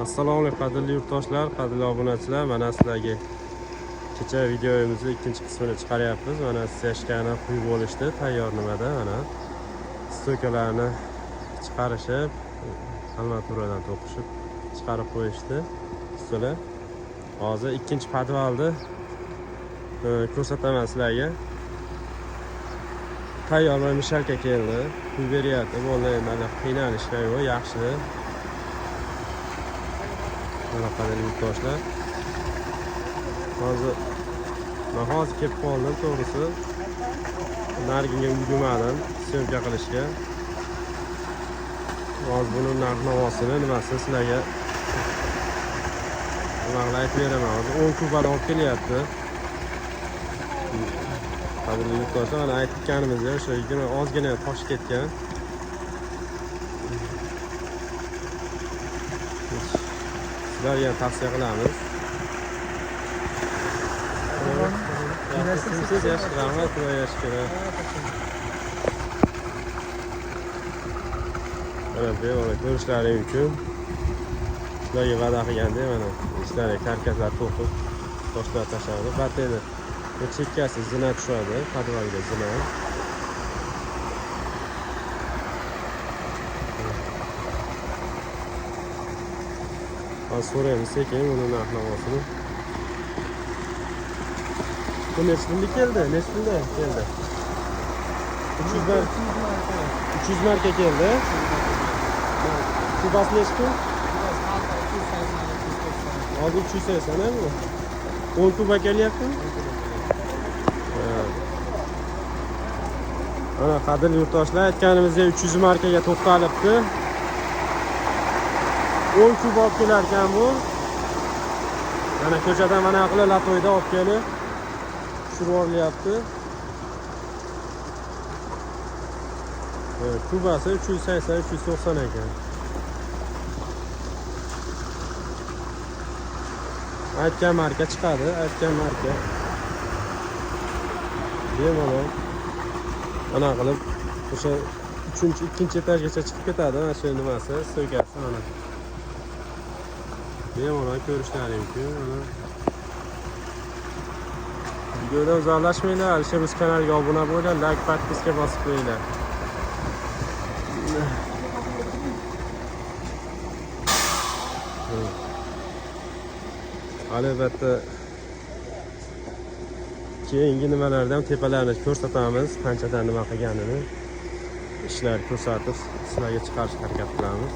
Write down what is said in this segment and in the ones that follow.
Assalomu alaykum qadrli yurtdoshlar, qadrli obunachilar. Mana sizlarga kecha videomizni ikkinchi qismini chiqaryapmiz. Mana seshkani quyib olishdi, tayyor nimada. Mana stokalarni chiqarishib, armaturadan to'qishib chiqarib qo'yishdi ustolar. Hozir ikkinchi podvalni ko'rsataman sizlarga. Tayyor mishalka keldi. Quyib beryapti. Bo'ldi, mana qiynalishga yo'q, yaxshi. Mana qadrli yurtdoshlar. Hozir kelib qoldim, to'g'risi. Nargiga ulgurmadim syomka qilishga. Hozir buni narx-navosini nimasi sizlarga aytib beraman. Hozir 10 kubadan olib kelyapti. Qadrli yurtdoshlar, mana aytganimizda o'sha ozgina tosh ketgan. Sizlarga tavsiya qilamiz. Siz yaxshi rahmat va yaxshi kerak. Mana bemalol ko'rishlaring uchun sizlarga va'da qilgandek, mana ishlarga karkaslar to'qib, toshlar tashladi. Bateni chekkasi zina tushadi, podvalga zina. So'raymiz sekin uni narx-navosini. Bu necha pulga keldi? Necha pulga keldi? 300 marka keldi. Kubasi necha pul? Hozir 380 mi? 10 kuba kelyaptimi? Mana qadrli yurtdoshlar, aytganimizda 300 markaga to'xtalibdi. 10 kub olib kelar ekan bu. Mana ko'chadan mana qilib latoyda olib kelib tushirib olinyapti. Kubasi 380-390 ekan. Aytgan marka chiqadi, aytgan marka. Bemalol mana qilib o'sha 2-chi etajgacha chiqib ketadi. Mana shu nimasi, stoykasi mana. Bemalol ko'rishlaring mumkin. Videodan uzoqlashmanglar. Alisher biz kanalga obuna bo'linglar, like, podpiska bosib qo'yinglar. Albatta keyingi nimalarda ham tepalarni ko'rsatamiz, qanchadan nima qilganini. Ishlar ko'rsatib, sizlarga chiqarishga harakat qilamiz.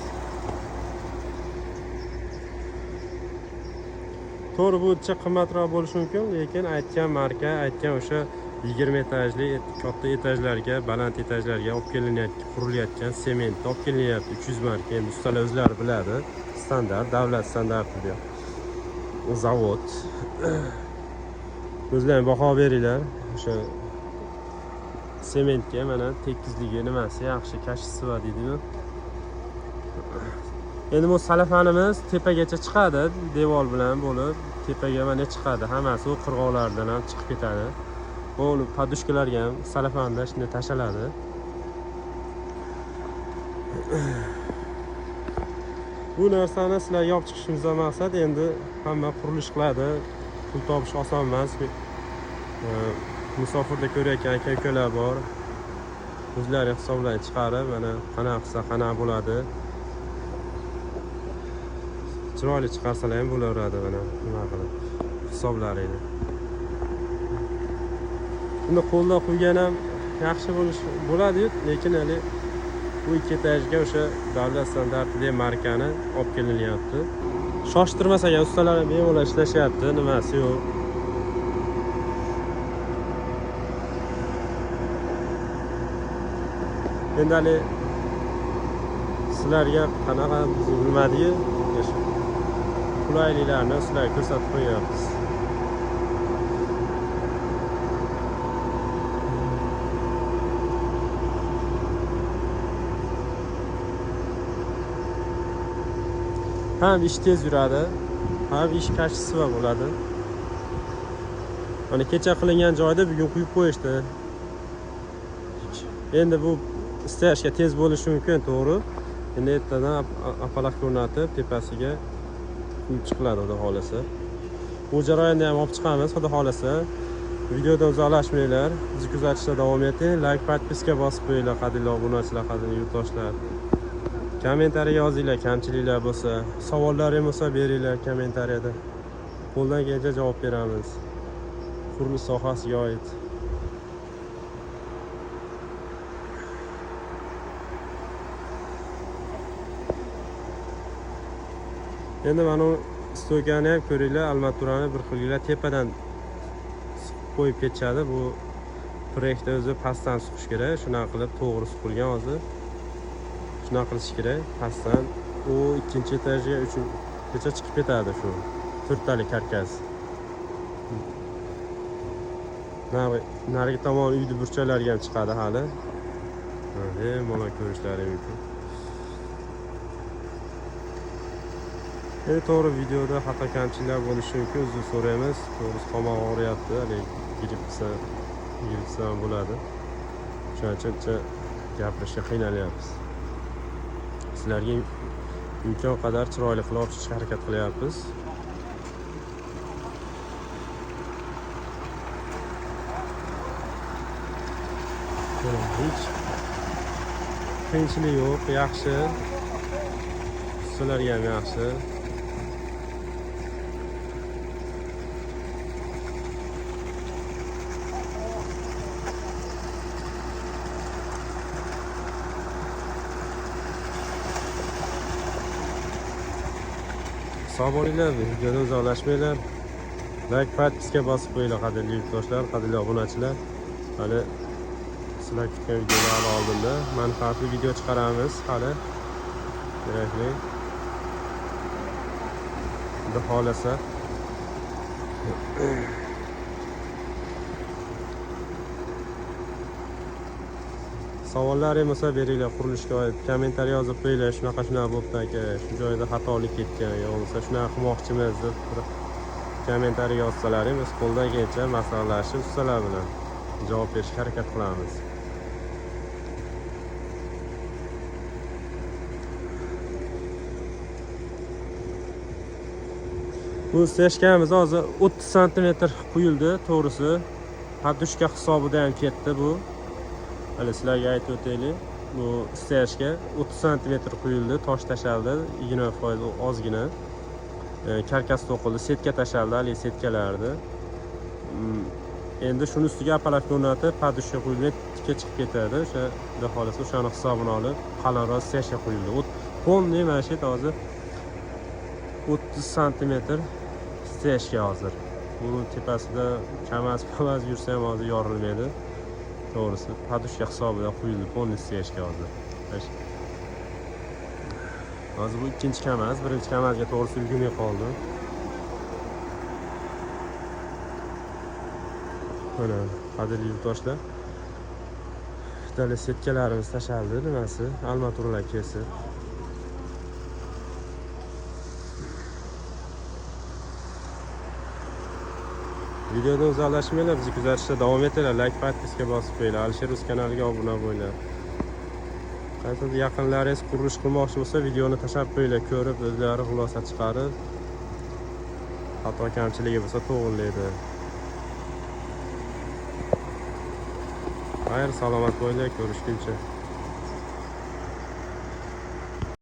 To'g'ri, bu qimmatroq bo'lishi mumkin, lekin aytgan marka, aytgan o'sha 20 etajli katta etajlarga, baland etajlarga olib kelinayotgan, qurilayotgan sement olib kelinyapti 300 marka. Endi ustalar o'zlari biladi. Standart, davlat standartiga. Zavod. O'zlaring baho beringlar. O'sha sementga mana tekizligi nimasi yaxshi, kashisiva deydimi? Endi bu salafanimiz tepagacha chiqadi, devor bilan bo'lib, tepaga mana chiqadi. Hammasi u qirg'oqlardan ham chiqib ketadi. Bu podushkalarga ham salafanda shunday tashaladi. Bu narsani sizlarga olib chiqishimizdan maqsad, endi hamma qurilish qiladi. Pul topish oson emas. Musofirda ko'rayotgan aka-ukalar bor. O'zlari hisoblarni chiqarib, mana qanaqa qilsa qanaqa bo'ladi. Chiroyli chiqarsalar ham bo'laveradi, mana nima qilib hisoblaringni. Buni qo'lda qo'ygan ham yaxshi bo'ladi-yu, lekin hali bu 2 etajga o'sha davlat standartli markani olib kelinyapti. Shoshtirmas ekan, ustalar ham bemalol ishlashyapti, nimasi yo'q. Endi hali sizlarga qanaqa bilmadiyu, qulayliklarni sizlarga ko'rsatib qo'yapmiz. Ham ish tez yuradi, ham ish kashisiva bo'ladi. Mana kecha qilingan joyda bugun quyib qo'yishdi. Endi bu istashga tez bo'lishi mumkin, to'g'ri. Endi ertadan apparatga o'rnatib, tepasiga chiqiladi xudo xolasa. Bu jarayonni ham olib chiqamiz xudo xolasa. Videodan uzoqlashmanglar. Bizni kuzatishda davom eting. Like, podpiska bosib qo'yinglar, qadrli obunachilar, qadrli yurtdoshlar. Kommentariy yozinglar, kamchiliklar bo'lsa, savollaringiz bo'lsa beringlar kommentariyada. Qo'ldan kelgancha javob beramiz. Qurilish sohasiga oid. Endi mana stoykani ham ko'ringlar, armaturani bir xilgina tepadan qo'yib ketishadi. Bu proyektda o'zi pastdan suqish kerak. Shunaqa qilib to'g'ri suqilgan hozir. Shunaqa qilish kerak. Pastdan u ikkinchi etajga, uchinchigacha chiqib ketadi shu to'rttalik karkas. Narigi tomon uyni burchaklariga ham chiqadi hali. Mana ko'rishlaring mumkin. To'g'ri videoda xato kamchiliklar bo'lishi mumkin. Uzr so'raymiz. To'g'risi qomoq og'riyapti, grippsa ham bo'ladi. Shuning uchun gapirishga qiynalyapmiz. Sizlarga imkon qadar chiroyli qilib olishga harakat qilyapmiz. Hech qiyinchilik yo'q, yaxshi. Sizlarga ham yaxshi. Sog' bo'linglar, videodan uzoqlashmanglar. Like, podpiska bosib qo'yinglar, qadrli yurtdoshlar, qadrli obunachilar. Hali sizlar kutgan videolar oldinda manfaatli video chiqaramiz hali. Kerakli. Xudo xolasa. Savollaringiz bo'lsa beringlar, qurilishga oid kommentariy yozib qo'yinglar. Shunaqa bo'pti aka, shu joyda xatolik ketgan yo bo'lmasa shunaqa qilmoqchimiz deb kommentariy yozsalaring, biz qo'ldan kelgancha maslahatlashib ustalar bilan javob berishga harakat qilamiz. Bu steshkamiz hozir 30 sm quyildi, to'g'risi. Podushka hisobida ham ketdi bu. Hali sizlarga aytib o'taylik. Bu steshka 30 sm quyildi, tosh tashaldi, 20% ozgina. Karkas to'qildi, setka tashaldi, hali setkalardi. Endi shuni ustiga apparatga o'rnatib, podushka quyilib, tikka chiqib ketadi. O'sha xudo xolasa o'shani hisobini olib, qalinroq steshka quyildi. Polniy mana shu hozir 30 sm steshka hozir. Buni tepasida kamas yursa ham hozir yorilmaydi. To'g'risi, podushka hisobida quyildi, polniy steshka hozir. Hozir bu ikkinchi kamas, birinchi kamasga to'g'risi ulgurmay qoldi. Mana, qadrli yurtdoshlar. Bittali setkalarimiz tashaldi, nimasi? Armaturalar kesib. Videodan uzoqlashmanglar, bizni kuzatishda davom etinglar. Like, podpiska bosib qo'yinglar. Alisher Rus kanaliga obuna bo'linglar. Qaysi yaqinlaringiz qurilish qilmoqchi bo'lsa, videoni tashlab qo'yinglar, ko'rib o'zlari xulosa chiqarib, xato kamchiligi bo'lsa to'g'rilaydi. Xayr, salomat bo'linglar, ko'rishguncha.